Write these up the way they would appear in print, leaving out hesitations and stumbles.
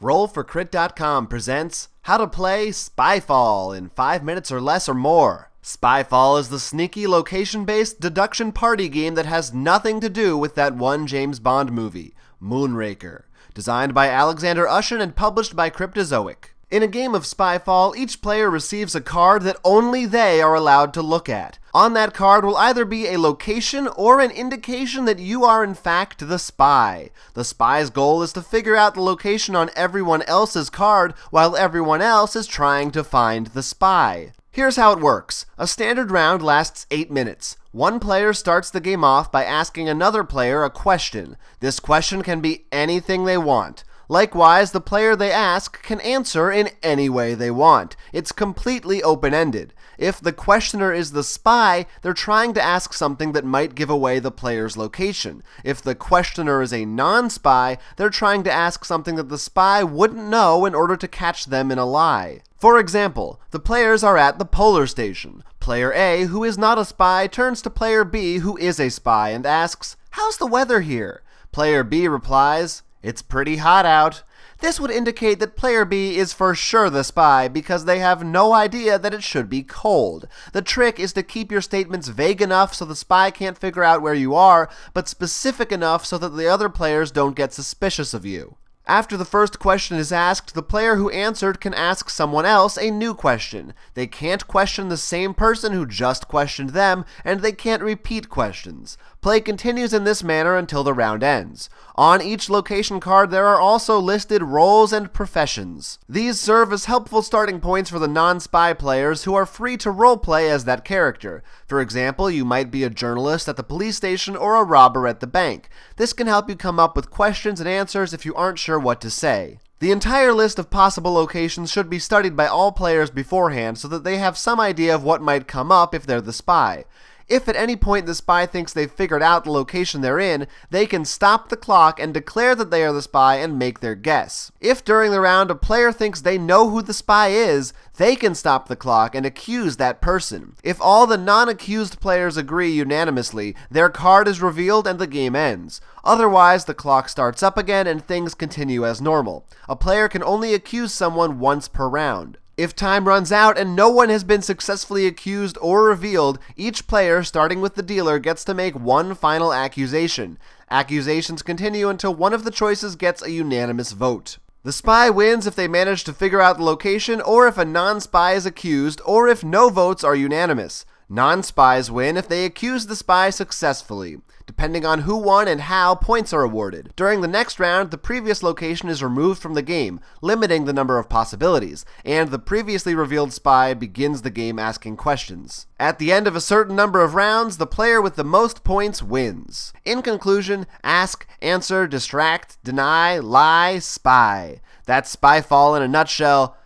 Roll4Crit.com presents How to Play Spyfall in 5 minutes or less or more. Spyfall is the sneaky, location-based deduction party game that has nothing to do with that one James Bond movie, Moonraker, designed by Alexander Ushin and published by Cryptozoic. In a game of Spyfall, each player receives a card that only they are allowed to look at. On that card will either be a location or an indication that you are in fact the spy. The spy's goal is to figure out the location on everyone else's card while everyone else is trying to find the spy. Here's how it works. A standard round lasts 8 minutes. One player starts the game off by asking another player a question. This question can be anything they want. Likewise, the player they ask can answer in any way they want. It's completely open-ended. If the questioner is the spy, they're trying to ask something that might give away the player's location. If the questioner is a non-spy, they're trying to ask something that the spy wouldn't know in order to catch them in a lie. For example, the players are at the polar station. Player A, who is not a spy, turns to player B, who is a spy, and asks, "How's the weather here?" Player B replies, "It's pretty hot out." This would indicate that player B is for sure the spy because they have no idea that it should be cold. The trick is to keep your statements vague enough so the spy can't figure out where you are, but specific enough so that the other players don't get suspicious of you. After the first question is asked, the player who answered can ask someone else a new question. They can't question the same person who just questioned them, and they can't repeat questions. Play continues in this manner until the round ends. On each location card, there are also listed roles and professions. These serve as helpful starting points for the non-spy players who are free to roleplay as that character. For example, you might be a journalist at the police station or a robber at the bank. This can help you come up with questions and answers if you aren't sure what to say. The entire list of possible locations should be studied by all players beforehand so that they have some idea of what might come up if they're the spy. If at any point the spy thinks they've figured out the location they're in, they can stop the clock and declare that they are the spy and make their guess. If during the round a player thinks they know who the spy is, they can stop the clock and accuse that person. If all the non-accused players agree unanimously, their card is revealed and the game ends. Otherwise, the clock starts up again and things continue as normal. A player can only accuse someone once per round. If time runs out and no one has been successfully accused or revealed, each player, starting with the dealer, gets to make one final accusation. Accusations continue until one of the choices gets a unanimous vote. The spy wins if they manage to figure out the location, or if a non-spy is accused, or if no votes are unanimous. Non-spies win if they accuse the spy successfully. Depending on who won and how, points are awarded. During the next round, the previous location is removed from the game, limiting the number of possibilities, and the previously revealed spy begins the game asking questions. At the end of a certain number of rounds, the player with the most points wins. In conclusion, ask, answer, distract, deny, lie, spy. That's Spyfall in a nutshell.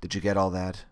Did you get all that?